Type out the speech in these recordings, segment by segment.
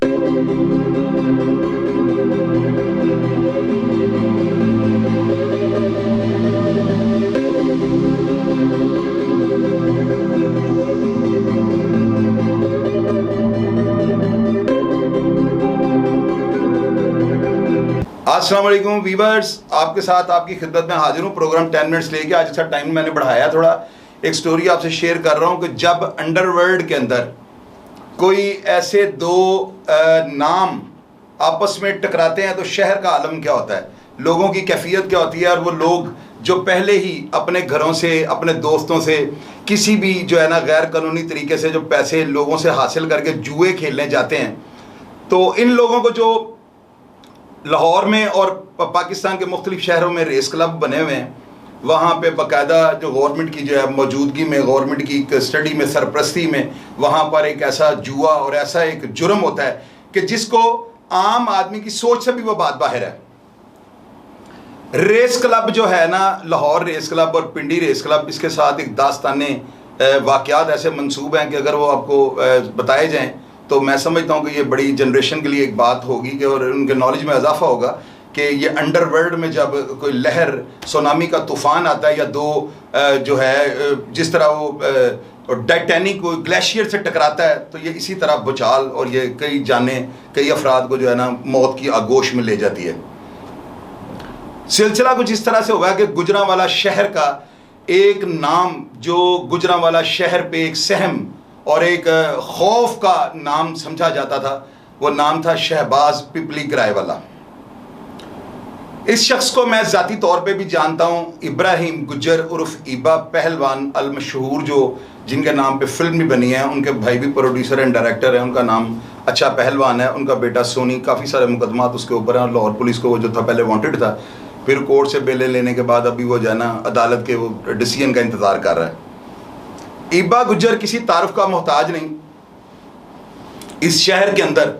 अस्सलाम वालेकुम वीवर्स, आपके साथ आपकी खिदमत में हाजिर हूँ। प्रोग्राम 10 मिनट्स लेके आज अच्छा टाइम मैंने बढ़ाया थोड़ा। एक स्टोरी आपसे शेयर कर रहा हूँ कि जब अंडरवर्ल्ड के अंदर कोई ऐसे दो नाम आपस में टकराते हैं तो शहर का आलम क्या होता है, लोगों की कैफियत क्या होती है। और वो लोग जो पहले ही अपने घरों से, अपने दोस्तों से, किसी भी जो है ना गैर कानूनी तरीके से जो पैसे लोगों से हासिल करके जुए खेलने जाते हैं, तो इन लोगों को जो लाहौर में और पाकिस्तान के मुख्तलिफ शहरों में रेस क्लब बने हुए हैं, वहाँ पे बाकायदा जो गवर्नमेंट की जो है मौजूदगी में, गवर्नमेंट की स्टडी में, सरपरस्ती में, वहाँ पर एक ऐसा जुआ और ऐसा एक जुर्म होता है कि जिसको आम आदमी की सोच से भी वो बात बाहर है। रेस क्लब जो है ना, लाहौर रेस क्लब और पिंडी रेस क्लब, इसके साथ एक दास्ताने वाक़यात ऐसे मंसूब हैं कि अगर वो आपको बताए जाएँ तो मैं समझता हूँ कि ये बड़ी जनरेशन के लिए एक बात होगी कि और उनके नॉलेज में इजाफा होगा कि ये अंडरवर्ल्ड में जब कोई लहर, सुनामी का तूफ़ान आता है या दो जो है जिस तरह वो टाइटैनिक को ग्लेशियर से टकराता है, तो ये इसी तरह भूचाल और ये कई जानें, कई अफराद को जो है ना मौत की आगोश में ले जाती है। सिलसिला कुछ इस तरह से हुआ कि गुजरांवाला शहर का एक नाम, जो गुजरांवाला शहर पे एक सहम और एक खौफ का नाम समझा जाता था, वो नाम था शहबाज पिपली किराएवाला। इस शख्स को मैं ज़ाती तौर पे भी जानता हूँ, इब्राहिम गुज्जर उर्फ ईबा पहलवान अल मशहूर, जो जिनके नाम पे फिल्म भी बनी है। उनके भाई भी प्रोड्यूसर एंड डायरेक्टर है, उनका नाम अच्छा पहलवान है। उनका बेटा सोनी, काफ़ी सारे मुकदमात उसके ऊपर हैं। लाहौर पुलिस को वो जो था पहले वांटेड था, फिर कोर्ट से बेले लेने के बाद अभी वो जो है ना अदालत के वो डिसीजन का इंतज़ार कर रहा है। ईबा गुज्जर किसी तारुफ का मोहताज नहीं। इस शहर के अंदर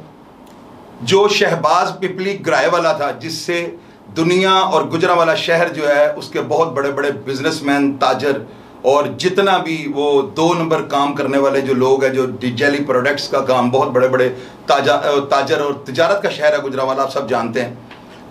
जो शहबाज पिपली किराएवाला था, जिससे दुनिया और गुजरांवाला शहर जो है उसके बहुत बड़े बड़े बिजनेसमैन, ताजर और जितना भी वो 2 नंबर काम करने वाले जो लोग हैं, जो जेली प्रोडक्ट्स का काम, बहुत बड़े बड़े ताजर और तिजारत का शहर है गुजरांवाला, आप सब जानते हैं।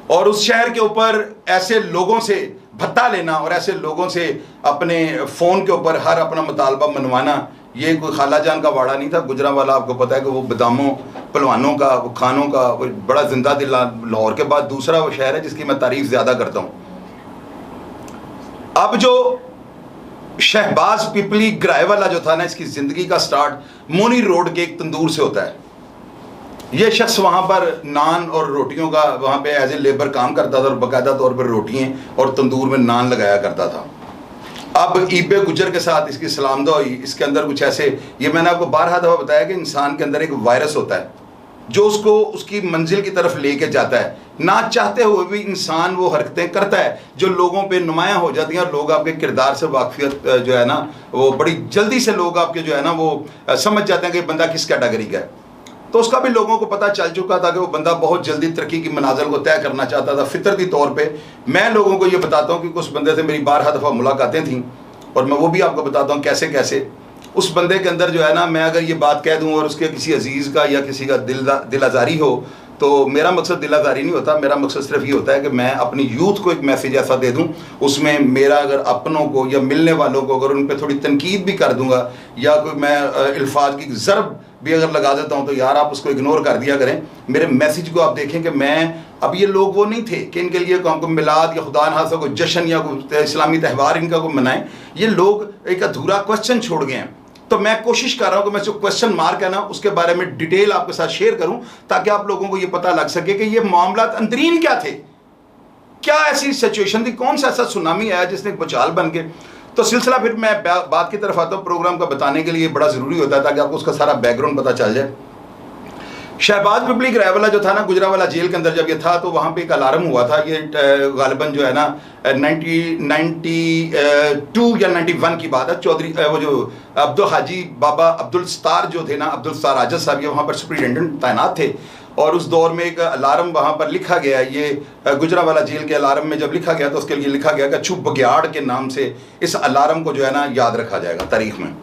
और उस शहर के ऊपर ऐसे लोगों से भत्ता लेना और ऐसे लोगों से अपने फ़ोन के ऊपर हर अपना मुतालबा मनवाना, ये कोई खाला जान का वाड़ा नहीं था। गुजरांवाला आपको पता है कि वो बादामों, पहलवानों का, वो खानों का वो बड़ा जिंदा दिल, लाहौर के बाद दूसरा वो शहर है जिसकी मैं तारीफ ज़्यादा करता हूँ। अब जो शहबाज पिपली किराएवाला जो था ना, इसकी ज़िंदगी का स्टार्ट मोनी रोड के एक तंदूर से होता है। ये शख्स वहाँ पर नान और रोटियों का वहाँ पे एज ए लेबर काम करता था और बाकायदा तौर पर रोटियाँ और तंदूर में नान लगाया करता था। अब ईबे गुज्जर के साथ इसकी सलामदा हुई। इसके अंदर कुछ ऐसे, ये मैंने आपको 12 दफ़ा बताया कि इंसान के अंदर एक वायरस होता है जो उसको उसकी मंजिल की तरफ लेके जाता है। ना चाहते हुए भी इंसान वो हरकतें करता है जो लोगों पे नुमायाँ हो जाती हैं और लोग आपके किरदार से वाकफियत जो है ना, वो बड़ी जल्दी से लोग आपके जो है ना वो समझ जाते हैं कि बंदा किस कैटेगरी का है। तो उसका भी लोगों को पता चल चुका था कि वो बंदा बहुत जल्दी तरक्की की मनाजिल को तय करना चाहता था। फितरती तौर पे मैं लोगों को ये बताता हूँ कि उस बंदे से मेरी 12 दफ़ा मुलाकातें थीं और मैं वो भी आपको बताता हूँ कैसे कैसे उस बंदे के अंदर जो है ना, मैं अगर ये बात कह दूँ और उसके किसी अजीज़ का या किसी का दिल आज़ारी हो, तो मेरा मकसद दिल आज़ारी नहीं होता। मेरा मकसद सिर्फ ये होता है कि मैं अपनी यूथ को एक मैसेज ऐसा दे दूँ, उसमें मेरा अगर अपनों को या मिलने वालों को अगर उन पर थोड़ी तनकीद भी कर दूँगा या कोई मैं अल्फाज की ज़रब भी अगर लगा देता हूँ, तो यार आप उसको इग्नोर कर दिया करें। मेरे मैसेज को आप देखें कि मैं, अब ये लोग वो नहीं थे कि इनके लिए हमको मिलाद या खुदा न कोई जश्न या कोई इस्लामी त्यौहार इनका को मनाएं। ये लोग एक अधूरा क्वेश्चन छोड़ गए हैं। तो मैं कोशिश कर रहा हूँ कि मैं जो क्वेश्चन मार्क है ना, उसके बारे में डिटेल आपके साथ शेयर करूँ ताकि आप लोगों को ये पता लग सके कि ये मामला अंदरीन क्या थे, क्या ऐसी सिचुएशन थी, कौन सा ऐसा सुनामी आया जिसने भूचाल बन के। तो सिलसिला फिर मैं बात की तरफ आता हूँ। प्रोग्राम का बताने के लिए बड़ा ज़रूरी होता है ताकि आपको उसका सारा बैकग्राउंड पता चल जाए। शहबाज पिपली किराएवाला जो था ना, गुजरांवाला जेल के अंदर जब ये था तो वहाँ पे एक अलार्म हुआ था। ये गालिबन जो है ना 1992 या 91 की बात है। चौधरी वो जो अब्दुल हाजी बाबा अब्दुल सत्तार जो थे ना, अब्दुल सत्तार आजद साहब, ये वहाँ पर सुपरिटेंडेंट तैनात थे। और उस दौर में एक अलार्म वहाँ पर लिखा गया, ये गुजरांवाला जेल के अलार्म में जब लिखा गया तो उसके लिए लिखा गया कि छुप बग्याड़ के नाम से इस अलार्म को जो है ना याद रखा जाएगा तारीख में।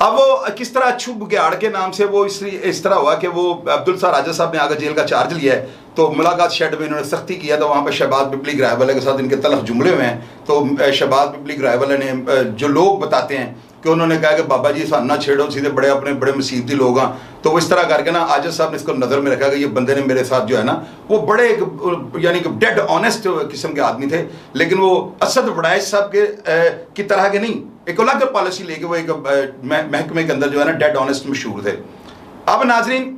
अब वो किस तरह अच्छू बुग्याड़ के नाम से वो इस तरह हुआ कि वो अब्दुल सा राजा साहब ने आगे जेल का चार्ज लिया है, तो मुलाकात शेड में इन्होंने सख्ती किया, तो वहाँ पर शहबाज पिपली ग्राहवाला के साथ इनके तलख जुमले हुए हैं। तो शहबाज पिपली ग्राहवाला ने, जो लोग बताते हैं कि उन्होंने कहा कि बाबा जी साथ ना छेड़ो, सीधे बड़े अपने बड़े मुसीबती लोग हैं, तो वो इस तरह करके ना आजज साहब ने इसको नज़र में रखा कि ये बंदे ने मेरे साथ जो है ना वो बड़े यानी कि डेड ऑनेस्ट किस्म के आदमी थे, लेकिन वो असद वड़ाइश साहब की तरह के नहीं, एक अलग पॉलिसी लेके वो एक महकमे के अंदर जो है ना डेड ऑनेस्ट मशहूर थे। अब नाजरीन,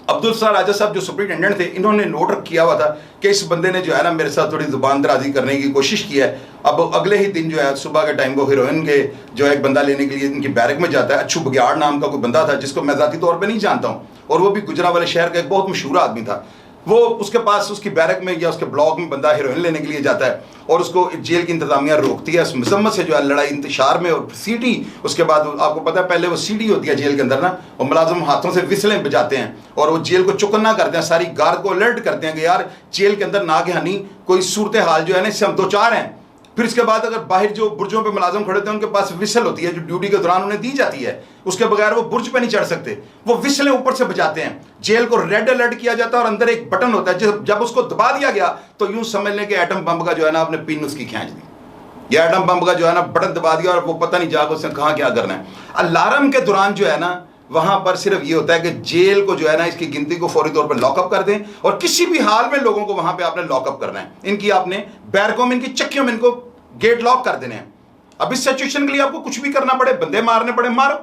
अब्दुल सा राजा साहब जो सुप्रिटेंडेंट थे, इन्होंने नोट किया हुआ था कि इस बंदे ने जो है ना मेरे साथ थोड़ी जुबान दराजी करने की कोशिश की है। अब अगले ही दिन जो है सुबह के टाइम वो हीरोइन के जो है एक बंदा लेने के लिए इनकी बैरक में जाता है। अच्छू बग्याड़ नाम का कोई बंदा था जिसको मैं ज़ाती तौर पे नहीं जानता हूँ, और वो भी गुजरांवाले शहर का एक बहुत मशहूर आदमी था। वो उसके पास उसकी बैरक में या उसके ब्लॉक में बंदा हीरोइन लेने के लिए जाता है, और उसको जेल की इंतजामिया रोकती है। उस मजम्मत से जो है लड़ाई इंतशार में, और सीटी, उसके बाद आपको पता है पहले वो सीटी होती है जेल के अंदर ना, और मुलाजिम हाथों से विसलें बजाते हैं और वो जेल को चुकन्ना करते हैं, सारी गार्ड को अलर्ट करते हैं कि यार जेल के अंदर नागहानी कोई सूरत हाल जो है ना इससे हम दो चार हैं। फिर इसके बाद अगर बाहर जो बुर्जों पे मुलाजिम खड़े थे उनके पास विसल होती है जो ड्यूटी के दौरान उन्हें दी जाती है, उसके बगैर वो बुर्ज पे नहीं चढ़ सकते, वो विसलें ऊपर से बजाते हैं। जेल को रेड अलर्ट किया जाता है और अंदर एक बटन होता है, जब उसको दबा दिया गया तो यूं समझ लें कि एटम बम का जो है ना आपने पिन उसकी खींच दी, या एटम बम का जो है ना बटन दबा दिया और वो पता नहीं जाकर उसने कहाँ क्या करना है। अलार्म के दौरान जो है ना वहां पर सिर्फ ये होता है कि जेल को जो है ना इसकी गिनती को फौरी तौर पर लॉकअप कर दें, और किसी भी हाल में लोगों को वहां पे आपने लॉकअप करना है। इनकी आपने बैरकों में, इनकी चक्कियों में इनको गेट लॉक कर देने हैं। अब इस सिचुएशन के लिए आपको कुछ भी करना पड़े, बंदे मारने पड़े, मारो।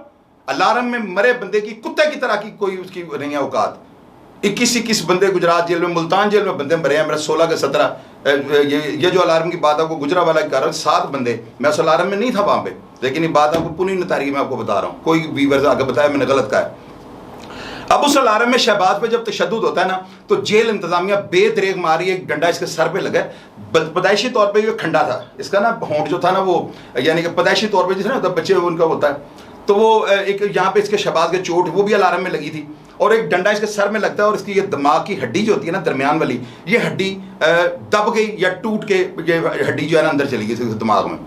अलार्म में मरे बंदे की कुत्ते की तरह की कोई उसकी नहीं है औकात। 21 बंदे गुजरात जेल में, मुल्तान जेल में बंदे मरे हैं। मेरा 16 के 17 ये जो अलार्म की बात आपको गुजरावाला के कारण 7 बंदे, मैं उस अलार्म में नहीं था वहां पे, लेकिन ये बात आपको पूरी तारीख में आपको बता रहा हूँ, कोई व्यूअर्स आगे बताया मैंने गलत कहा है। अब उस अलार्म में शहबाज पे जब तशद्दुद होता है ना, तो जेल इंतजामिया बेदरेग मारी, एक डंडा इसके सर पे लगा। पैदाइशी तौर पे ये खंडा था इसका ना, होंठ जो था ना वो, यानी कि पैदाइशी तौर पे जैसे ना होता है बच्चे उनका होता है, तो वो एक यहाँ पे इसके शहबाज के चोट वो भी अलार्म में लगी थी, और एक डंडा इसके सर में लगता है, और इसकी ये दिमाग की हड्डी जो होती है ना दरमियान वाली, ये हड्डी दब गई या टूट के ये हड्डी जो है ना अंदर चली गई दिमाग में।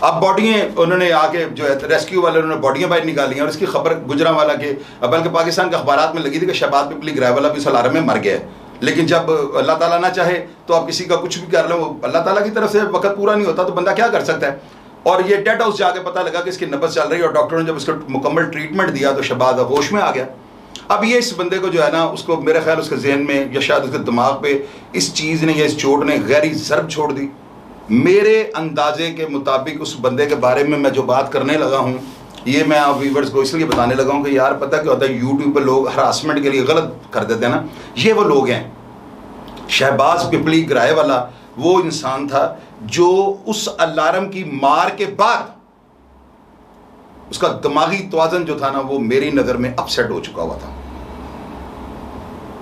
अब बॉडियाँ उन्होंने आके जो है रेस्क्यू वाले उन्होंने बॉडियाँ बाहर निकाली हैं, और इसकी खबर गुजरांवाला के बल्कि पाकिस्तान के अखबारात में लगी थी कि शहबाज पिपली ग्राहवाला भी इस अलार्म में मर गया है। लेकिन जब अल्लाह ताला ना चाहे तो आप किसी का कुछ भी कर लो, अल्लाह ताला की तरफ से वक्त पूरा नहीं होता तो बंदा क्या कर सकता है। और ये डेड हाउस जाके पता लगा कि इसकी नब्ज़ चल रही है, और डॉक्टरों ने जब इसको मुकम्मल ट्रीटमेंट दिया तो शहबाज होश में आ गया। अब ये इस बंदे को जो है ना, उसको मेरे ख्याल उसके जहन में या शायद उसके दिमाग पे इस चीज़ ने या इस चोट ने गहरी ज़रब छोड़ दी। मेरे अंदाजे के मुताबिक उस बंदे के बारे में मैं जो बात करने लगा हूँ, ये मैं आप व्यूअर्स को इसलिए बताने लगा हूँ कि यार पता क्या होता है, यूट्यूब पर लोग हरासमेंट के लिए गलत कर देते हैं ना, ये वो लोग हैं। शहबाज पिपली ग्राहवाला वो इंसान था जो उस अलार्म की मार के बाद उसका दिमागी तवाज़न जो था ना वो मेरी नज़र में अपसेट हो चुका हुआ था।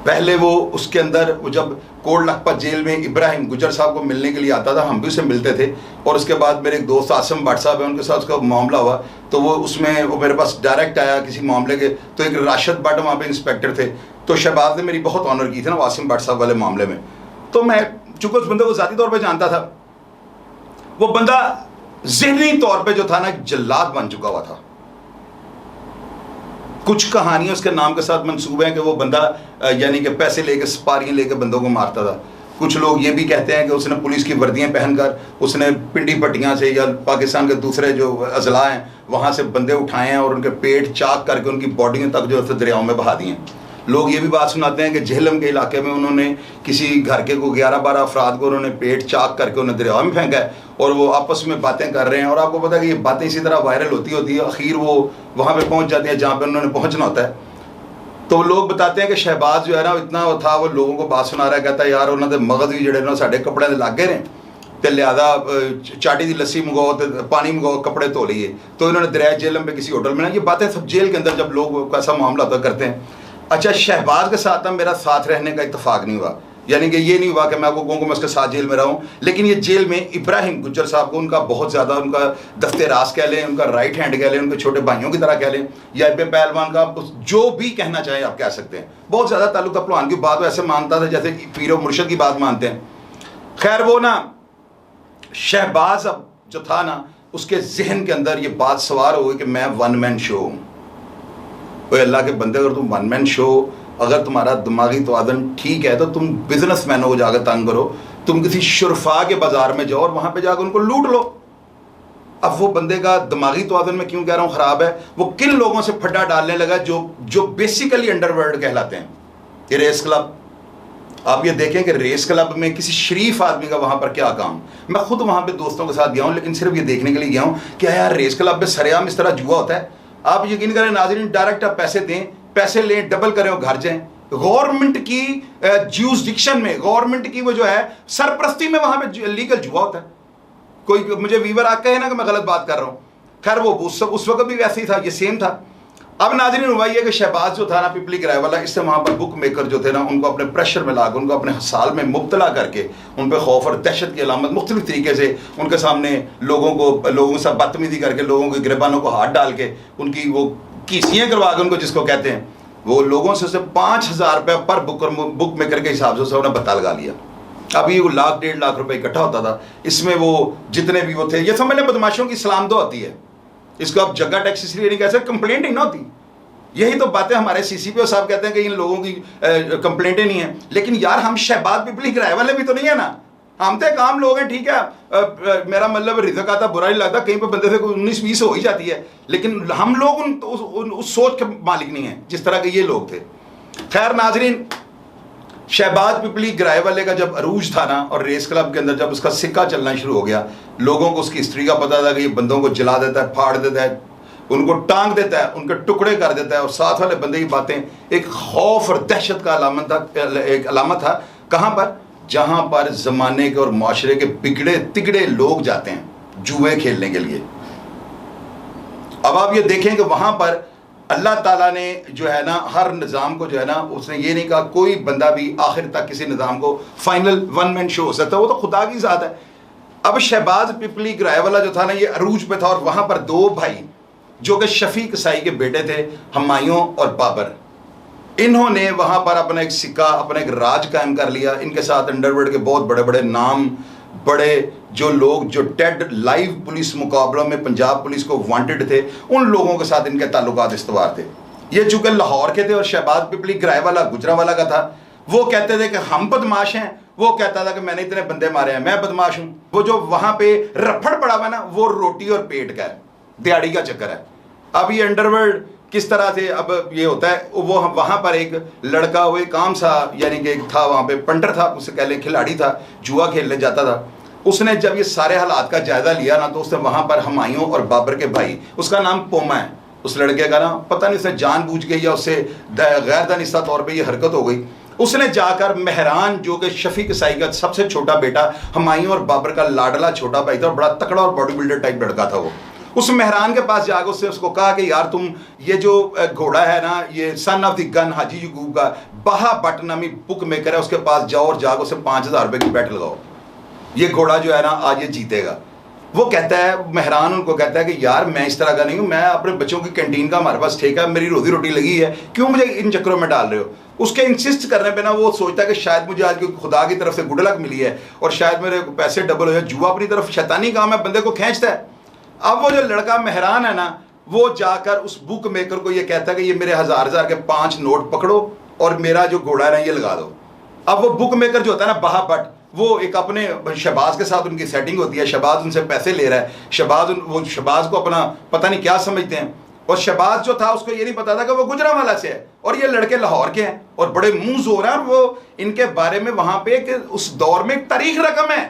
पहले वो उसके अंदर वो जब कोट लखपत जेल में इब्राहिम गुजर साहब को मिलने के लिए आता था, हम भी उससे मिलते थे, और उसके बाद मेरे एक दोस्त आसम भट्ट साहब है, उनके साथ उसका मामला हुआ, तो वो उसमें वो मेरे पास डायरेक्ट आया किसी मामले के, तो एक राशिद भट्ट वहाँ पे इंस्पेक्टर थे, तो शहबाज ने मेरी बहुत ऑनर की थी ना आसिम भट्ट साहब वाले मामले में। तो मैं चूँकि उस बंदे को ज़ाती तौर पर जानता था, वो बंदा ज़हनी तौर पर जो था ना जल्लाद बन चुका हुआ था। कुछ कहानियां उसके नाम के साथ मंसूबे हैं कि वो बंदा यानी कि पैसे लेके सपारियाँ लेके बंदों को मारता था। कुछ लोग ये भी कहते हैं कि उसने पुलिस की वर्दियाँ पहनकर उसने पिंडी पट्टियाँ से या पाकिस्तान के दूसरे जो अजला हैं वहाँ से बंदे उठाए हैं और उनके पेट चाक करके उनकी बॉडियों तक जो है दरियाओं में बहा दिए हैं। लोग ये भी बात सुनाते हैं कि झेलम के इलाके में उन्होंने किसी घर के को 11-12 अफराद को उन्होंने पेट चाक करके उन्हें दरिया में फेंका है, और वो आपस में बातें कर रहे हैं, और आपको पता है कि ये बातें इसी तरह वायरल होती है, आखिर वो वहाँ पे पहुँच जाती है जहाँ पे उन्होंने पहुँचना होता है। तो लोग बताते हैं कि शहबाज जो है ना इतना वो था, वो लोगों को बात सुना रहा है, कहता है यार उन्होंने मगज भी जड़े ना साढ़े कपड़े के लागे ने, तो लिहाजा चाटी की लस्सी मंगाओ तो पानी मंगाओ कपड़े धो लिए, तो इन्होंने दरिया जेलम पे किसी होटल में ना, ये बातें सब जेल के अंदर जब लोग ऐसा मामला होता करते हैं। अच्छा, शहबाज के साथ ना मेरा साथ रहने का इत्तेफाक नहीं हुआ, यानी कि ये नहीं हुआ कि मैं आपको कहूँ कि मैं उसके साथ जेल में रहूँ, लेकिन ये जेल में इब्राहिम गुज्जर साहब को उनका बहुत ज़्यादा उनका दफ्ते रास कह लें, उनका राइट हैंड कह लें, उनके छोटे भाइयों की तरह कह लें, या इब्बे पहलवान का जो भी कहना चाहें आप कह सकते हैं। बहुत ज़्यादा ताल्लुक था, पहलवान की बात वैसे मानता था जैसे पीरो मुर्शद की बात मानते हैं। खैर वो ना शहबाज अब जो था ना उसके जहन के अंदर ये बात सवार हो गई कि मैं वन मैन शो हूँ। कोई अल्लाह के बंदे, अगर तुम वन मैन शो, अगर तुम्हारा दिमागी तवाज़ुन ठीक है तो तुम बिजनेसमैनों को जाकर तंग करो, तुम किसी शुरफा के बाजार में जाओ और वहाँ पे जाकर उनको लूट लो। अब वो बंदे का दिमागी तवाज़ुन में क्यों कह रहा हूँ ख़राब है, वो किन लोगों से फड्डा डालने लगा जो बेसिकली अंडरवर्ल्ड कहलाते हैं। ये रेस क्लब, आप ये देखें कि रेस क्लब में किसी शरीफ आदमी का वहाँ पर क्या काम। मैं खुद वहाँ पे दोस्तों के साथ गया हूँ, लेकिन सिर्फ ये देखने के लिए गया हूँ कि यार रेस क्लब में सरेआम इस तरह जुआ होता है। आप यकीन करें नाज़रीन, डायरेक्ट आप पैसे दें, पैसे लें, डबल करें और घर जाएं। गवर्नमेंट की ज्यूरिसडिक्शन में, गवर्नमेंट की वो जो है सरपरस्ती में वहाँ पे लीगल जुआ होता है। कोई मुझे वीवर आ कहे ना कि मैं गलत बात कर रहा हूँ, खैर वो उस वक्त भी वैसे ही था, ये सेम था। अब नाज़रीन हुआ ये कि शहबाज जो था ना पिपली किराए वाला, इससे वहाँ पर बुक मेकर जो थे ना, उनको अपने प्रेशर में लाकर, उनको अपने हसाल में मुब्तला करके, उन पर खौफ और दहशत की अलामत मुख्तलिफ तरीके से उनके सामने लोगों के साथ बदतमीजी करके, लोगों के गिरबानों को हाथ डाल के, उनकी वो कीसियाँ करवा के, उनको जिसको कहते हैं, वो लोगों से 5,000 रुपये पर बुक मेकर के हिसाब से उन्होंने बता लगा लिया। अभी वो 1,00,000-1,50,000 रुपये इकट्ठा होता था, इसमें वो जितने भी वो थे, ये समझ लें बदमाशों की सलाम दो होती है। इसको आप जगह टैक्स इसलिए नहीं कह सकते, कंप्लेंट ही ना होती। यही तो बातें हमारे CCPO साहब कहते हैं कि इन लोगों की कंप्लेंटें नहीं है, लेकिन यार हम शहबाज पिपली किराए वाले भी तो नहीं है ना, हम तो एक आम लोग हैं। ठीक है, मेरा मतलब रिज़्क आता बुरा नहीं लगता, कहीं पर बंदे से 19-20 हो ही जाती है, लेकिन हम लोग उस सोच के मालिक नहीं हैं जिस तरह के ये लोग थे। खैर नाजरीन, शहबाज पिपली किराए वाले का जब अरूज था ना, और रेस क्लब के अंदर जब उसका सिक्का चलना शुरू हो गया, लोगों को उसकी हिस्ट्री का पता था कि ये बंदों को जला देता है, फाड़ देता है, उनको टांग देता है, उनके टुकड़े कर देता है, और साथ वाले बंदे की बातें एक खौफ और दहशत का एक अलामत था। कहाँ पर? जहाँ पर ज़माने के और माशरे के बिगड़े तिगड़े लोग जाते हैं जुए खेलने के लिए। अब आप ये देखें कि वहाँ पर अल्लाह ताला ने जो है ना, हर निज़ाम को जो है ना, उसने ये नहीं कहा कोई बंदा भी आखिर तक किसी निज़ाम को फाइनल वन मैन शो हो सकता है, वो तो खुदा की ज़ात है। अब शहबाज पिपली किराए वाला जो था ना, ये अरूज पे था, और वहाँ पर 2 भाई जो कि शफीक साई के बेटे थे, हमायूं और बाबर, इन्होंने वहाँ पर अपना एक सिक्का, अपना एक राज कायम कर लिया। इनके साथ अंडरवर्ल्ड के बहुत बड़े बड़े नाम, बड़े जो लोग जो टेड लाइव पुलिस मुकाबलों में पंजाब पुलिस को वांटेड थे, उन लोगों के साथ इनके ताल्लुकात इस्तवार थे। ये चूँकि लाहौर के थे और शहबाज पिपली किराए वाला गुजरांवाला का था, वो कहते थे कि हम बदमाश हैं, वो कहता था कि मैंने इतने बंदे मारे हैं, मैं बदमाश हूँ। वो जो वहाँ पे रफड़ पड़ा हुआ ना, वो रोटी और पेट का है, दिहाड़ी का चक्कर है। अब ये अंडरवर्ल्ड किस तरह से अब ये होता है, वो वहाँ पर एक लड़का, वो एक आम सा यानी कि था, वहाँ पे पंटर था, उसे कह लें खिलाड़ी था, जुआ खेलने जाता था। उसने जब ये सारे हालात का जायज़ा लिया ना, तो उसने वहाँ पर हमायूं और बाबर के भाई, उसका नाम पोमा है उस लड़के का ना, पता नहीं उसने जानबूझ के या उससे गैर दानिस्ता तौर पर ये हरकत हो गई, उसने जाकर मेहरान जो कि शफीक साई का सबसे छोटा बेटा, हमायूं और बाबर का लाडला छोटा भाई था, और बड़ा तकड़ा और बॉडी बिल्डर टाइप लड़का था, वो उस मेहरान के पास जाकर उससे उसको कहा कि यार तुम ये जो घोड़ा है ना, ये सन ऑफ द गन हाजी यकूब का बहा बट नामी बुक मेकर है, उसके पास जाओ और जाकर उसे 5,000 रुपये की बैट लगाओ, ये घोड़ा जो है ना आज ये जीतेगा। वो कहता है, मेहरान उनको कहता है कि यार मैं इस तरह का नहीं हूँ, मैं अपने बच्चों की कैंटीन का हमारे पास ठेका, मेरी रोजी रोटी लगी है, क्यों मुझे इन चक्करों में डाल रहे हो। उसके इंसिस्ट करने पे ना वो सोचता है कि शायद मुझे आज खुदा की तरफ से गुड लक मिली है और शायद मेरे पैसे डबल हो जाए। जुआ अपनी तरफ शैतानी काम है, बंदे को खींचता है। अब वो जो लड़का मेहरान है ना, वो जाकर उस बुक मेकर को ये कहता है कि ये मेरे 1,000 के 5 नोट पकड़ो और मेरा जो घोड़ा है ना ये लगा दो। अब वो बुक मेकर जो होता है ना बहा बट, वो एक अपने शहबाज के साथ उनकी सेटिंग होती है, शहबाज उनसे पैसे ले रहा है, शहबाज को अपना पता नहीं क्या समझते हैं, और शहबाज जो था उसको ये नहीं पता था कि वो गुजरांवाला से है और ये लड़के लाहौर के हैं और बड़े मुंह जोर हैं, और वो इनके बारे में वहां पे कि उस दौर में एक तारीख रकम है।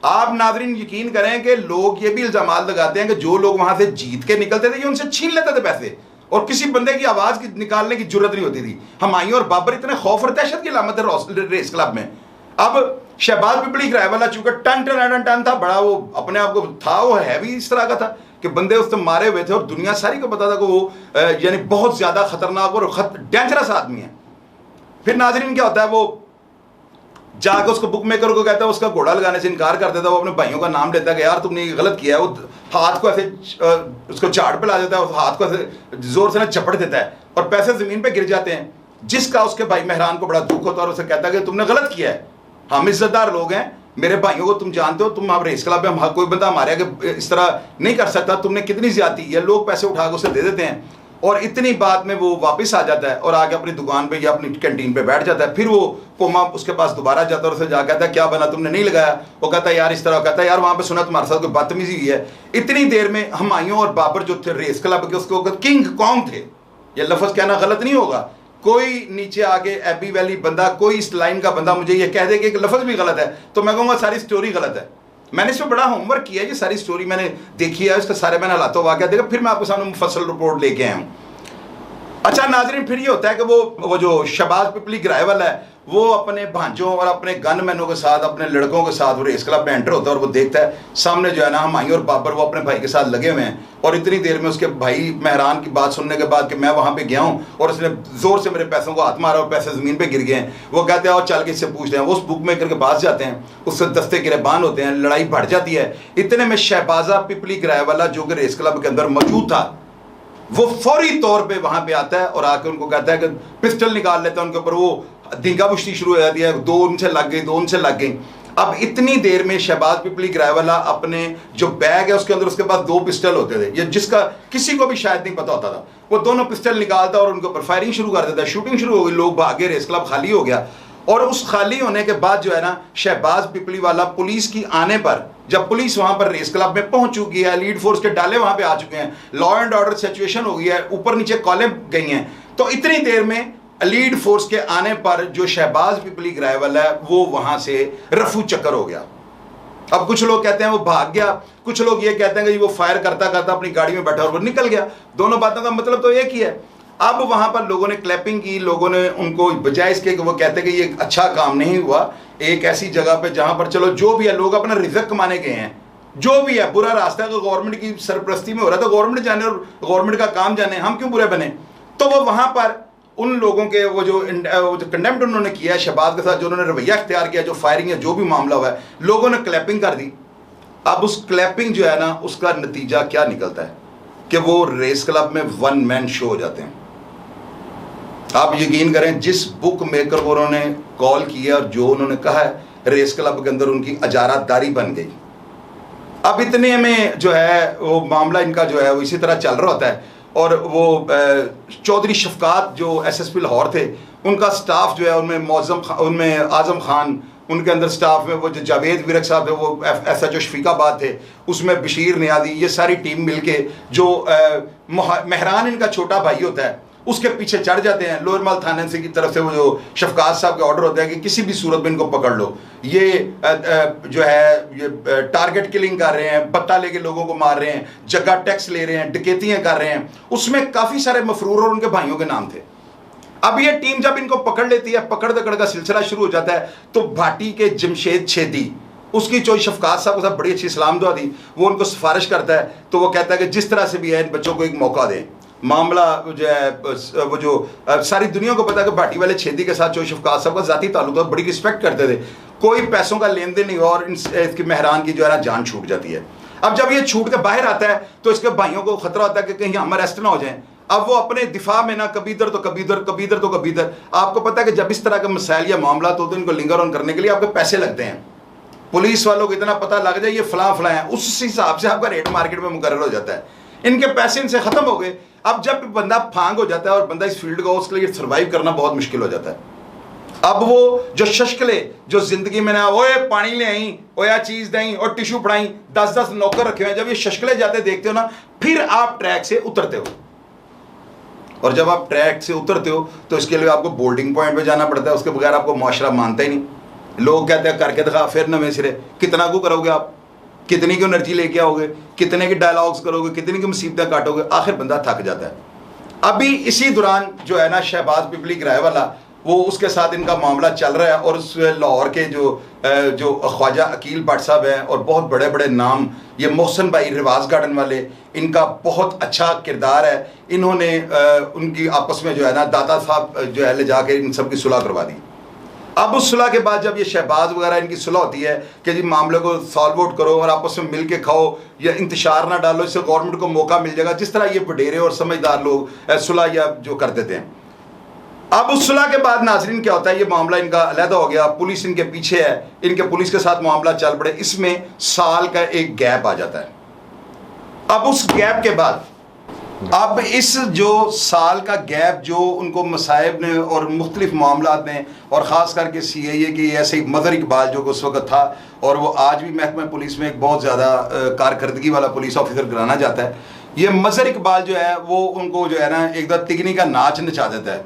आप नाजरीन यकीन करें कि लोग ये भी इल्जाम लगाते हैं कि जो लोग वहां से जीत के निकलते थे ये उनसे छीन लेते थे पैसे, और किसी बंदे की आवाज निकालने की जरूरत नहीं होती थी। हमायूं और बाबर इतने खौफ और दहशत की अलामत है रेस क्लब में। अब शहबाज पिपली किराए वाला चूंकि टन था, बड़ा वो अपने आप को था, वो है भी इस तरह का था कि बंदे उससे मारे हुए थे और दुनिया सारी को पता था कि वो यानी बहुत ज्यादा खतरनाक और डेंजरस आदमी है। फिर नाजरीन क्या होता है, वो जाकर उसको बुक मेकर को कहता है, उसका घोड़ा लगाने से इनकार कर देता है, वो अपने भाइयों का नाम लेता है कि यार तुमने ये गलत किया है। वो हाथ को ऐसे उसको झाड़ पे ला देता है, हाथ को ऐसे जोर से ना चपड़ देता है और पैसे जमीन पे गिर जाते हैं, जिसका उसके भाई मेहरान को बड़ा दुख होता है और उसे कहता है कि तुमने गलत किया है, हम इज्जतदार लोग हैं, मेरे भाइयों को तुम जानते हो, तुम आप रेस क्लब में हम कोई बंदा हमारे आगे इस तरह नहीं कर सकता, तुमने कितनी ज्यादती। ये लोग पैसे उठा के उसे दे देते हैं और इतनी बात में वो वापस आ जाता है और आके अपनी दुकान पे या अपनी कैंटीन पे बैठ जाता है। फिर वो कोमा उसके पास दोबारा जाता है और उसे जा कहता है क्या बना, तुमने नहीं लगाया? वो कहता है यार इस तरह, कहता है यार वहाँ पे सुना तुम्हारे साथ कोई बदतमीजी हुई है। इतनी देर में हुमायूं और बाबर जो थे रेस क्लब के, उसको किंग कॉन्ग थे, ये लफ्ज़ कहना गलत नहीं होगा। कोई नीचे आके एबी वैली बंदा, कोई इस लाइन का बंदा मुझे ये कह दे कि एक लफ्ज़ भी गलत है तो मैं कहूँगा सारी स्टोरी गलत है। मैंने इसमें बड़ा होमवर्क किया है, ये सारी स्टोरी मैंने देखी है, इसका सारे मैंने हालातों वाक़या देखा, फिर मैं आपके सामने मुफस्सल रिपोर्ट लेके आया हूँ। अच्छा नाजरीन, फिर ये होता है कि वो जो शहबाज पिपली ग्राइवल है वो अपने भांजों और अपने गनमैनों के साथ, अपने लड़कों के साथ वो रेस क्लब में एंटर होता है और वो देखता है सामने जो है ना हुमायूं और बाबर वो अपने भाई के साथ लगे हुए हैं। और इतनी देर में उसके भाई मेहरान की बात सुनने के बाद कि मैं वहाँ पे गया हूँ और उसने ज़ोर से मेरे पैसों को हाथ मारा और पैसे ज़मीन पे गिर गए हैं, वो कहते हैं और चल के इससे पूछते हैं। वो उस बुक मेकर के पास जाते हैं, उससे दस्ते गिरबान होते हैं, लड़ाई बढ़ जाती है। इतने में शहबाजा पिपली ग्राइवाला जो कि रेस क्लब के अंदर मौजूद था वो फौरी तौर पे वहां पे आता है और आके उनको कहता है कि पिस्टल निकाल लेता है उनके ऊपर। वो दींगा बुश्ती शुरू हो जाती है, दो उनसे लग गई, दो उनसे लग गई। अब इतनी देर में शहबाज पिपली ग्राइवाला अपने जो बैग है उसके अंदर उसके पास 2 पिस्टल होते थे, ये जिसका किसी को भी शायद नहीं पता होता था। वो दोनों पिस्टल निकालता और उनके ऊपर फायरिंग शुरू कर देता है। शूटिंग शुरू हो गई, लोग भागे, रेस क्लब खाली हो गया। और उस खाली होने के बाद जो है ना शहबाज पिपली वाला पुलिस की आने पर, जब पुलिस वहां पर रेस क्लब में पहुंच चुकी है, लीड फोर्स के डाले वहां पे आ चुके हैं, लॉ एंड ऑर्डर सिचुएशन हो गई है, ऊपर नीचे कॉलें गई हैं, तो इतनी देर में लीड फोर्स के आने पर जो शहबाज पिपली ग्राइवल है वो वहां से रफू चक्कर हो गया। अब कुछ लोग कहते हैं वो भाग गया, कुछ लोग ये कहते हैं कि वो फायर करता करता अपनी गाड़ी में बैठा और वो निकल गया। दोनों बातों का मतलब तो एक ही है। अब वहां पर लोगों ने क्लैपिंग की, लोगों ने उनको बजाय इसके कि वो कहते हैं कि ये अच्छा काम नहीं हुआ, एक ऐसी जगह पे जहां पर चलो जो भी है लोग अपना रिजक कमाने गए हैं, जो भी है बुरा रास्ता है तो गवर्नमेंट की सरपरस्ती में हो रहा है तो गवर्नमेंट जाने और गवर्नमेंट का काम जाने, हम क्यों बुरे बने। तो वो वहां पर उन लोगों के वो जो कंडेम्ड उन्होंने किया है शहबाज के साथ, जो उन्होंने रवैया इख्तियार किया, जो फायरिंग है, जो भी मामला हुआ है, लोगों ने क्लैपिंग कर दी। अब उस क्लैपिंग जो है ना उसका नतीजा क्या निकलता है कि वो रेस क्लब में 1 मैन शो हो जाते हैं। आप यकीन करें जिस बुक मेकर को उन्होंने कॉल किया और जो उन्होंने कहा है, रेस क्लब के अंदर उनकी अजारादारी बन गई। अब इतने में जो है वो मामला इनका जो है वो इसी तरह चल रहा होता है और वो चौधरी शफकात जो SSP लाहौर थे उनका स्टाफ जो है उनमें आजम खान, उनके अंदर स्टाफ में वो जो जावेद विरक साहब थे, वो SHO शफीकाबाद थे, उसमें बशीर नियादी, ये सारी टीम मिलके जो मेहरान इनका छोटा भाई होता है उसके पीछे चढ़ जाते हैं। लोअर माल थाने से की तरफ से वो जो शफकात साहब के ऑर्डर होता है कि किसी भी सूरत में इनको पकड़ लो, ये जो है ये टारगेट किलिंग कर रहे हैं, पत्ता लेके लोगों को मार रहे हैं, जगह टैक्स ले रहे हैं, डकैतियां कर रहे हैं। उसमें काफ़ी सारे मफरूर और उनके भाइयों के नाम थे। अब ये टीम जब इनको पकड़ लेती है, पकड़ दकड़ का सिलसिला शुरू हो जाता है, तो भाटी के जमशेद छेदी, उसकी जो शफकात साहब के साथ बड़ी अच्छी सलाम दुआ थी, वो उनको सिफारिश करता है। तो वो कहता है कि जिस तरह से भी है इन बच्चों को एक मौका दें। मामला जो है वो जो सारी दुनिया को पता है कि भाटी वाले छेदी के साथ जो शफकात साहब का ज़ाती ताल्लुक था, बड़ी रिस्पेक्ट करते थे, कोई पैसों का लेन देन नहीं हुआ और इसकी मेहरान की जो है ना जान छूट जाती है। अब जब ये छूट के बाहर आता है तो इसके भाइयों को खतरा होता है कि कहीं हम अरेस्ट ना हो जाएं। अब वो अपने दिफा में ना कभी इधर तो कभी इधर, कभी इधर तो कभी इधर। आपको पता है कि जब इस तरह के मसाइल या मामला तो इनको लिंगर ऑन करने के लिए आपके पैसे लगते हैं। पुलिस वालों को इतना पता लग जाए ये फलां फलां है, उस हिसाब से आपका रेट मार्केट में मुकर्रर हो जाता है। इनके पैसे इनसे ख़त्म हो गए। अब जब बंदा फांग हो जाता है और बंदा इस फील्ड को, उसके लिए सर्वाइव करना बहुत मुश्किल हो जाता है। अब वो जो शशकले जो जिंदगी में ना ओए पानी ले आई, ओया चीज़ दें और टिशू पढ़ाई, 10-10 नौकर रखे हुए हैं, जब ये शशकले जाते देखते हो ना, फिर आप ट्रैक से उतरते हो। और जब आप ट्रैक से उतरते हो तो इसके लिए आपको बोल्डिंग पॉइंट पे जाना पड़ता है, उसके बगैर आपको मुआशरा मानता ही नहीं। लोग कहते हैं करके दिखा, फिर नवे सिरे, कितना को करोगे आप, कितनी की एनर्जी लेके आओगे, कितने के डायलॉग्स करोगे, कितनी की मुसीबतें काटोगे, आखिर बंदा थक जाता है। अभी इसी दौरान जो है ना शहबाज पिपली ग्राइवाला, वो उसके साथ इनका मामला चल रहा है और उस लाहौर के जो ख्वाजा अकील भट्ट साहब हैं और बहुत बड़े बड़े नाम, ये मोहसन भाई रिवाज गार्डन वाले, इनका बहुत अच्छा किरदार है। इन्होंने उनकी आपस में जो है ना दादा साहब जो है ले जाके इन सब की सुलह करवा दी। अब उस सुलह के बाद जब ये शहबाज वगैरह इनकी सुलह होती है कि जी मामले को सॉल्व आउट करो और आपस में मिल के खाओ या इंतशार ना डालो, इससे गवर्नमेंट को मौका मिल जाएगा, जिस तरह ये वडेरे और समझदार लोग सुलह या जो कर देते हैं। अब उस सुलह के बाद नाजरीन क्या होता है, ये मामला इनका अलहदा हो गया, पुलिस इनके पीछे है, इनके पुलिस के साथ मामला चल पड़े, इसमें साल का एक गैप आ जाता है। अब उस गैप के बाद अब इस जो साल का गैप जो उनको मसाइब ने और मुख्तलिफ मामलात ने, और ख़ास करके CIA की ऐसे मदर इकबाल जो उस वक्त था, और वो आज भी महकमा पुलिस में एक बहुत ज़्यादा कारकर्दगी वाला पुलिस ऑफिसर गिनाया जाता है, ये मज़र इकबाल जो है वो उनको जो है ना एक दर तिगनी का नाच नचा देता है।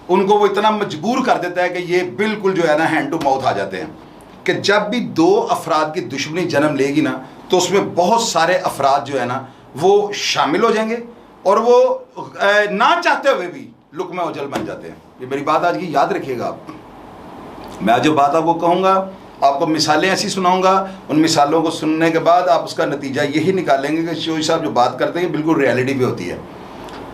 उनको वो इतना मजबूर कर देता है कि ये बिल्कुल जो है ना हैंड टू माउथ आ जाते हैं कि जब भी दो अफराद की दुश्मनी जन्म लेगी ना, तो उसमें बहुत सारे अफराद जो है ना वो शामिल हो जाएंगे और वो ना चाहते हुए भी लुकमा उजल बन जाते हैं। ये मेरी बात आज की याद रखिएगा आप। मैं जो बात आपको कहूँगा, आपको मिसालें ऐसी सुनाऊंगा, उन मिसालों को सुनने के बाद आप उसका नतीजा यही निकालेंगे कि शोई साहब जो बात करते हैं बिल्कुल रियलिटी भी होती है।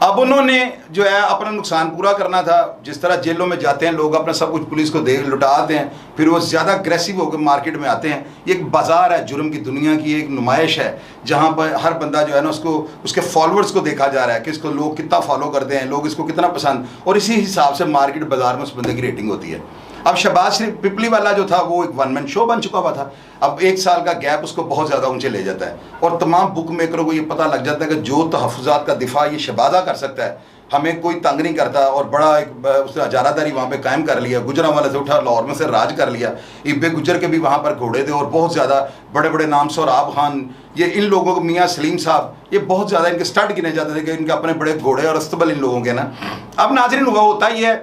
अब उन्होंने जो है अपना नुकसान पूरा करना था, जिस तरह जेलों में जाते हैं लोग अपना सब कुछ पुलिस को दे लुटाते हैं, फिर वो ज़्यादा अग्रेसिव होकर मार्केट में आते हैं। ये एक बाज़ार है, जुर्म की दुनिया की एक नुमाइश है, जहाँ पर हर बंदा जो है ना उसको उसके फॉलोअर्स को देखा जा रहा है कि इसको लोग कितना फॉलो करते हैं, लोग इसको कितना पसंद, और इसी हिसाब से मार्केट बाज़ार में उस बंदे की रेटिंग होती है। अब शहबाज शरीफ पिपली वाला जो था वो एक वन मैन शो बन चुका हुआ था। अब एक साल का गैप उसको बहुत ज़्यादा ऊंचे ले जाता है, और तमाम बुक मेकरों को ये पता लग जाता है कि जो तहफ़्फ़ुज़ात का दिफा ये शहबाजा कर सकता है, हमें कोई तंग नहीं करता, और बड़ा एक उसने हजारादारी वहाँ पे कायम कर लिया, गुजरांवाला से उठा लाहौर में से राज कर लिया। इब्बे गुजर के भी वहाँ पर घोड़े थे, और बहुत ज़्यादा बड़े बड़े नाम, सोराब खान, ये इन लोगों को, मियाँ सलीम साहब, ये बहुत ज़्यादा इनके स्टड गिने जाते थे कि इनके अपने बड़े घोड़े और अस्तबल इन लोगों के ना। अब नाज़रीन हुआ होता ही है,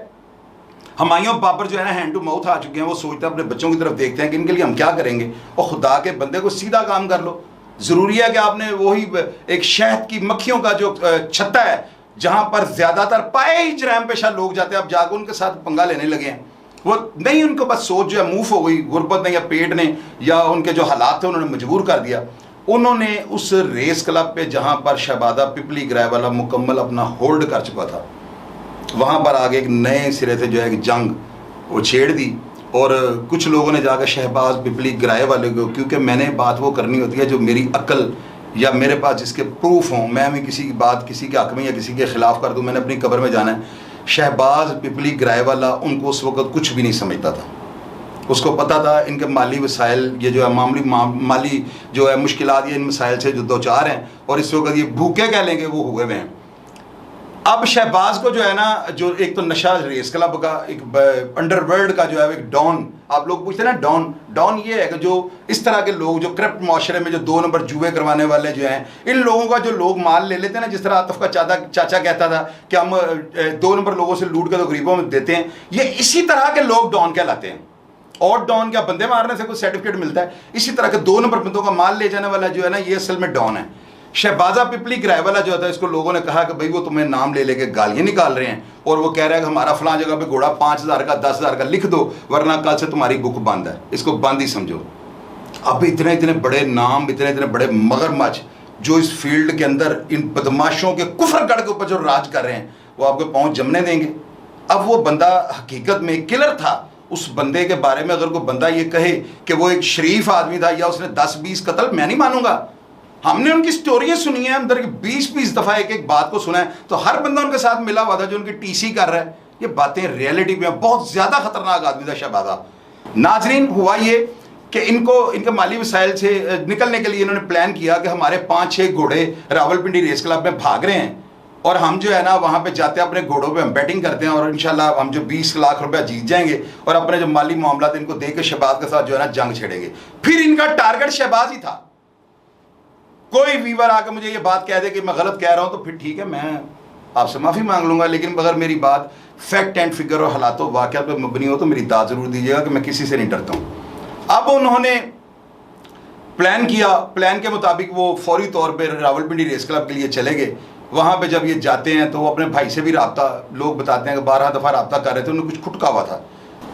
हुमायूं बाबर जो है ना हैंड टू माउथ आ चुके हैं, वो सोचते हैं अपने बच्चों की तरफ देखते हैं कि इनके लिए हम क्या करेंगे, और खुदा के बंदे को सीधा काम कर लो। ज़रूरी है कि आपने वही एक शहद की मक्खियों का जो छत्ता है जहाँ पर ज़्यादातर पाए ही जराम पेशा लोग जाते हैं, अब जाकर उनके साथ पंगा लेने लगे हैं। वो नहीं, उनको बस सोच जो है मूव हो गई, गुर्बत ने या पेट ने या उनके जो हालात थे उन्होंने मजबूर कर दिया। उन्होंने उस रेस क्लब पे जहाँ पर शहबादा पिपली ग्राइवाला मुकम्मल अपना होल्ड कर चुका था, वहाँ पर आगे एक नए सिरे से जो है कि जंग वो छेड़ दी, और कुछ लोगों ने जाकर शहबाज पिपली ग्राइवाले को, क्योंकि मैंने बात वो करनी होती है जो मेरी अक्ल या मेरे पास जिसके प्रूफ हों, मैं भी किसी की बात किसी के हक में या किसी के ख़िलाफ़ कर दूं, मैंने अपनी कब्र में जाना है। शहबाज पिपली ग्राइवाला उनको उस वक़्त कुछ भी नहीं समझता था, उसको पता था इनके माली वसाइल, ये जो है माली जो है मुश्किलात, ये इन मसाइल से जो दो चार हैं, और इस वक्त ये भूखे कह लेंगे वो हुए हुए हैं। अब शहबाज को जो है ना, जो एक तो नशा रेस क्लब का, एक अंडरवर्ल्ड का जो है एक डॉन, आप लोग पूछते हैं ना डॉन ये है कि जो इस तरह के लोग जो करप्ट माशरे में जो 2 नंबर जुए करवाने वाले जो हैं, इन लोगों का जो लोग माल ले लेते हैं ना, जिस तरह आतिफ का चाचा कहता था कि हम 2 नंबर लोगों से लूट के तो गरीबों में देते हैं, ये इसी तरह के लोग डॉन कहलाते हैं। और डॉन क्या बंदे मारने से कोई सर्टिफिकेट मिलता है? इसी तरह के 2 नंबर बंदों का माल ले जाने वाला जो है ना, ये असल में डॉन है। शहबाजा पिपली ग्राइवाला जो था, इसको लोगों ने कहा कि भाई वो तुम्हें नाम ले लेके गालियाँ निकाल रहे हैं, और वो कह रहा है कि हमारा फलां जगह पे घोड़ा 5,000 का 10,000 का लिख दो, वरना कल से तुम्हारी बुक बंद है, इसको बंद ही समझो। अब इतने इतने बड़े नाम, इतने इतने बड़े मगरमच्छ जो इस फील्ड के अंदर इन बदमाशों के कुफरगढ़ के ऊपर जो राज कर रहे हैं, वो आपके पाँव जमने देंगे? अब वो बंदा हकीकत में एक किलर था। उस बंदे के बारे में अगर कोई बंदा ये कहे कि वो एक शरीफ आदमी था या उसने 10-20 कत्ल, मैं नहीं मानूंगा। हमने उनकी स्टोरियां सुनी है, अंदर 20-20 दफ़ा एक बात को सुना है, तो हर बंदा उनके साथ मिला हुआ था जो उनकी टीसी कर रहा है। ये बातें रियलिटी में, बहुत ज़्यादा खतरनाक आदमी था शहबाजा। नाजरीन हुआ ये कि इनके माली वसाइल से निकलने के लिए इन्होंने प्लान किया कि हमारे 5-6 घोड़े रावलपिंडी रेस क्लब में भाग रहे हैं, और हम जो है ना वहाँ पे जाते हैं, अपने घोड़ों पे हम बैटिंग करते हैं, और इंशाल्लाह हम जो 20 लाख रुपया जीत जाएंगे, और अपने जो माली मामला इनको दे के शहबाज के साथ जो है ना जंग छेड़ेंगे। फिर इनका टारगेट शहबाज ही था। कोई वीवर आकर मुझे ये बात कह दे कि मैं गलत कह रहा हूँ तो फिर ठीक है, मैं आपसे माफ़ी मांग लूँगा, लेकिन अगर मेरी बात फैक्ट एंड फिगर और हालातों वाक़यात पर मबनी हो तो मेरी दाद ज़रूर दीजिएगा कि मैं किसी से नहीं डरता हूँ। अब उन्होंने प्लान किया, प्लान के मुताबिक वो फौरी तौर पर रावलपिंडी रेस क्लब के लिए चले गए। वहाँ पे जब ये जाते हैं तो वो अपने भाई से भी रब्ता, लोग बताते हैं कि 12 दफ़ा रब्ता कर रहे थे, उन्हें कुछ खुटका हुआ था।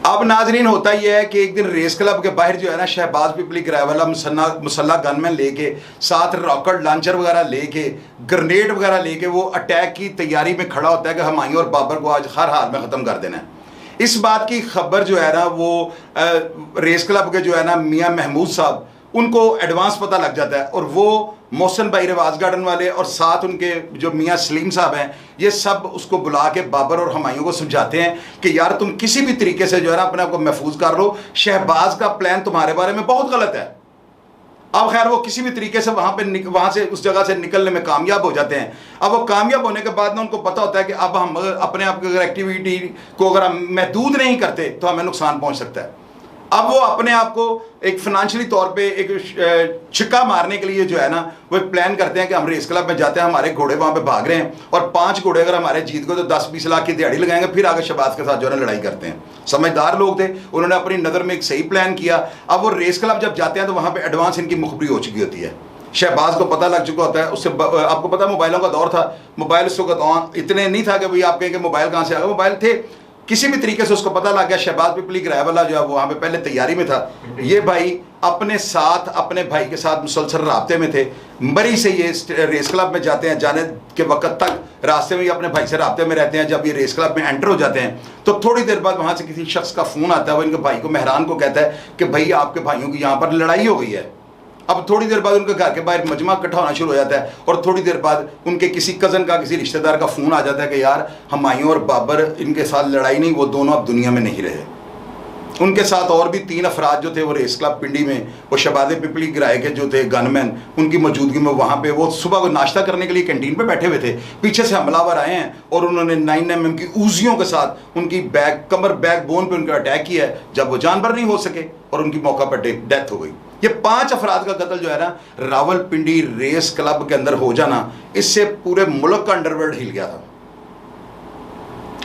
अब नाजरीन होता ही है कि एक दिन रेस क्लब के बाहर जो है ना शहबाज पिपली ग्राइवाला मुसल्ला गनमैन लेके, साथ रॉकेट लॉन्चर वगैरह लेके, ग्रेनेड वगैरह लेके वो अटैक की तैयारी में खड़ा होता है कि हुमायूं और बाबर को आज हर हाल में ख़त्म कर देना है। इस बात की खबर जो है ना वो रेस क्लब के जो है ना मियाँ महमूद साहब, उनको एडवांस पता लग जाता है, और वो मोहसिन भाई रिवाज गार्डन वाले और साथ उनके जो मियाँ सलीम साहब हैं, ये सब उसको बुला के बाबर और हुमायूं को समझाते हैं कि यार तुम किसी भी तरीके से जो है ना अपने आप को महफूज कर लो, शहबाज का प्लान तुम्हारे बारे में बहुत गलत है। अब खैर वो किसी भी तरीके से वहाँ से उस जगह से निकलने में कामयाब हो जाते हैं। अब वो कामयाब होने के बाद ना उनको पता होता है कि अब हम अपने आप की अगर एक्टिविटी को अगर हम महदूद नहीं करते तो हमें नुकसान पहुँच सकता है। अब वो अपने आप को एक फाइनेंशियली तौर पे एक छिक्का मारने के लिए जो है ना वो एक प्लान करते हैं कि हम रेस क्लब में जाते हैं, हमारे घोड़े वहाँ पे भाग रहे हैं और 5 घोड़े अगर हमारे जीत गए तो 10-20 लाख की दिहाड़ी लगाएंगे, फिर आगे शहबाज के साथ जो है ना लड़ाई करते हैं। समझदार लोग थे, उन्होंने अपनी नज़र में एक सही प्लान किया। अब वो रेस क्लब जब जाते हैं तो वहाँ पर एडवांस इनकी मुखबरी हो चुकी होती है, शहबाज को पता लग चुका होता है। उससे आपको पता है मोबाइलों का दौर था, मोबाइल उस वक्त इतने नहीं था कि भाई आप कहें कि मोबाइल कहाँ से आ गए, मोबाइल थे, किसी भी तरीके से उसको पता लग गया। शहबाज पिपली ग्राहवाला जो है वो वहाँ पे पहले तैयारी में था। ये भाई अपने साथ अपने भाई के साथ मुसलसल राब्ते में थे। मरी से ये रेस क्लब में जाते हैं, जाने के वक्त तक रास्ते में ही अपने भाई से राब्ते में रहते हैं। जब ये रेस क्लब में एंटर हो जाते हैं तो थोड़ी देर बाद वहाँ से किसी शख्स का फ़ोन आता है, वो इनके भाई को, मेहरान को कहता है कि भाई आपके भाइयों की यहाँ पर लड़ाई हो गई है। अब थोड़ी देर बाद उनके घर के बाहर मजमा इकट्ठा होना शुरू हो जाता है और थोड़ी देर बाद उनके किसी कज़न का, किसी रिश्तेदार का फ़ोन आ जाता है कि यार हुमायूं और बाबर इनके साथ लड़ाई नहीं, वो दोनों अब दुनिया में नहीं रहे। उनके साथ और भी 3 अफराद जो थे वो रेस क्लब पिंडी में, वो शहबाज पिपली गिराए के जो थे गनमैन, उनकी मौजूदगी में वहाँ पे वो सुबह को नाश्ता करने के लिए कैंटीन पे बैठे हुए थे। पीछे से हमलावर आए हैं और उन्होंने 9mm की ऊजियों के साथ उनकी कमर बैक बोन पे उनका अटैक किया है। जब वो जानवर नहीं हो सके और उनकी मौका पर डेथ हो गई। ये 5 अफराद का कत्ल जो है ना रावलपिंडी रेस क्लब के अंदर हो जाना, इससे पूरे मुल्क का अंडरवर्ल्ड हिल गया था।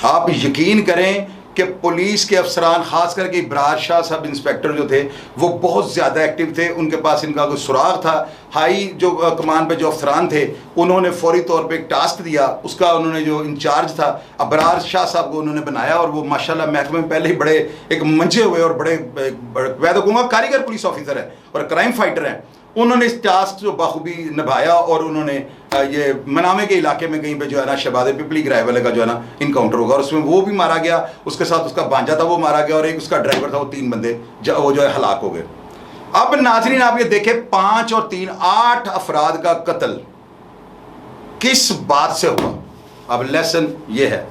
आप यकीन करें कि पुलिस के अफसरान, खास करके इब्रार शाह सब इंस्पेक्टर जो थे वो बहुत ज़्यादा एक्टिव थे। उनके पास इनका कोई सुराग था। हाई जो कमान पे जो अफसरान थे उन्होंने फौरी तौर पे एक टास्क दिया, उसका उन्होंने जो इंचार्ज था अबरार शाह साहब को उन्होंने बनाया और वो माशाल्लाह महकमे में पहले ही बड़े एक मंजे हुए और बड़े मैं तो कहूँगा कारीगर पुलिस ऑफिसर है और क्राइम फाइटर हैं। उन्होंने इस टास्क जो बखूबी निभाया और उन्होंने ये मनामे के इलाके में कहीं पे जो है ना शहबाज पिपली ग्राहवाले का जो है ना इनकाउंटर होगा और उसमें वो भी मारा गया, उसके साथ उसका भांजा था वो मारा गया और एक उसका ड्राइवर था, वो 3 बंदे वो जो है हलाक हो गए। अब नाजरीन आप ये देखें 5 और 3 8 अफराद का कत्ल किस बात से हुआ। अब लेसन ये है,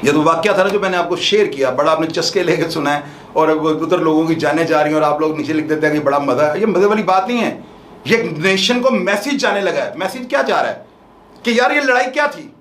ये तो वाकया था ना जो मैंने आपको शेयर किया, बड़ा आपने चस्के लेके सुना है और उधर लोगों की जाने जा रही हैं और आप लोग नीचे लिख देते हैं कि बड़ा मज़ा है। ये मज़े वाली बात नहीं है, ये नेशन को मैसेज जाने लगा है। मैसेज क्या जा रहा है कि यार ये लड़ाई क्या थी।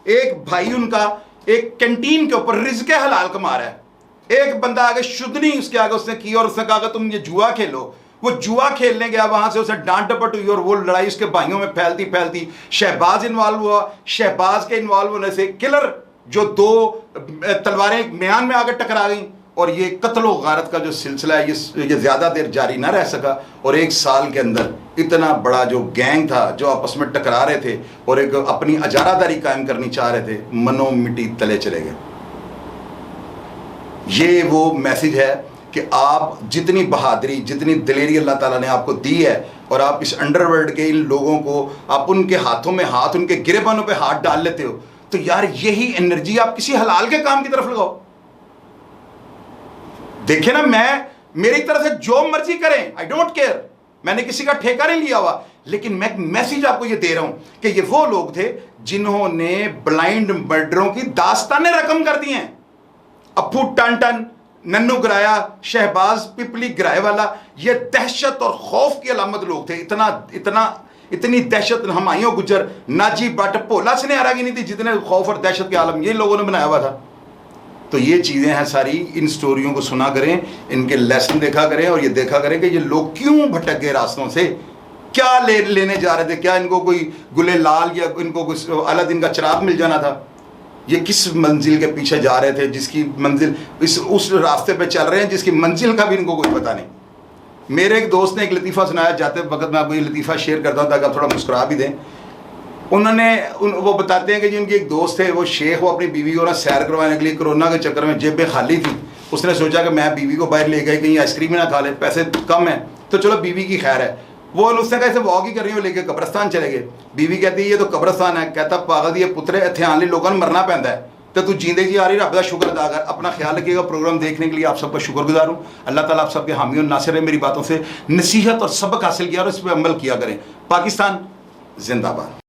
एक भाई उनका एक कैंटीन के ऊपर रिज़्क़े हलाल कमा रहा है, एक बंदा आगे शुद्धनी उसके आगे उसने की और उसने कहा कि तुम ये जुआ खेलो। वो जुआ खेलने गया, वहां से उसे डांट डपट हुई और वो लड़ाई उसके भाइयों में फैलती फैलती शहबाज इन्वॉल्व हुआ। शहबाज के इन्वॉल्व होने से किलर जो 2 तलवारें म्यान में आकर टकरा गई और ये कत्लो गारत का जो सिलसिला है ये ज़्यादा देर जारी ना रह सका और 1 साल के अंदर इतना बड़ा जो गैंग था जो आपस में टकरा रहे थे और एक अपनी अजारादारी कायम करनी चाह रहे थे, मनो मिट्टी तले चले गए। ये वो मैसेज है कि आप जितनी बहादुरी, जितनी दिलेरी अल्लाह ताला ने आपको दी है और आप इस अंडरवर्ल्ड के इन लोगों को आप उनके हाथों में हाथ, उनके गिरेबानों पे हाथ डाल लेते हो, तो यार यही एनर्जी आप किसी हलाल के काम की तरफ लगाओ। देखिए ना, मैं मेरी तरफ से जो मर्जी करें, आई डोंट केयर, मैंने किसी का ठेका नहीं लिया हुआ, लेकिन मैं मैसेज आपको ये दे रहा हूं कि ये वो लोग थे जिन्होंने ब्लाइंड मर्डरों की दास्तानें रकम कर दी हैं। अप्पू टन, नन्नू गिराया, शहबाज पिपली ग्राहवाला, ये दहशत और खौफ की अलामत लोग थे। इतनी दहशत हुमायूं गुजर, नाजी भट्ट, भोला सिन्हारा की नहीं थी जितने खौफ और दहशत के आलम ये लोगों ने बनाया हुआ था। तो ये चीज़ें हैं सारी, इन स्टोरियों को सुना करें, इनके लेसन देखा करें और ये देखा करें कि ये लोग क्यों भटक गए रास्तों से, क्या लेने जा रहे थे, क्या इनको कोई गुले लाल या इनको कुछ अलादीन का चिराग मिल जाना था, ये किस मंजिल के पीछे जा रहे थे जिसकी मंजिल उस रास्ते पे चल रहे हैं जिसकी मंजिल का भी इनको कोई पता नहीं। मेरे एक दोस्त ने एक लतीफ़ा सुनाया, जाते वक्त मैं आपको ये लतीफ़ा शेयर करता हूँ ताकि आप थोड़ा मुस्कुरा भी दें। वो बताते हैं कि जी उनके एक दोस्त थे, वो शेख, वो अपनी बीवी को ना सैर करवाने के लिए कोरोना के चक्कर में जेबें खाली थी, उसने सोचा कि मैं बीवी को बाहर ले गई कहीं आइसक्रीम ही ना खा ले, पैसे कम है तो चलो बीवी की खैर है। वो उसने कहा ऐसे वॉक ही कर रही हो, लेके कब्रस्तान चले गए। बीवी कहती है ये तो कब्रस्तान है। कहता पागल ये पुत्रे इत्थे आने लोगों ने मरना पैंदा है तो तू जींदे जी आ रही, रब का शुक्र अदा कर। अपना ख्याल रखिएगा। प्रोग्राम देखने के लिए आप सबका शुक्रगुजार हूँ। अल्लाह ताला आप सबके हामी और नासिर है। मेरी बातों से नसीहत और सबक हासिल किया और इस पर अमल किया करें। पाकिस्तान जिंदाबाद।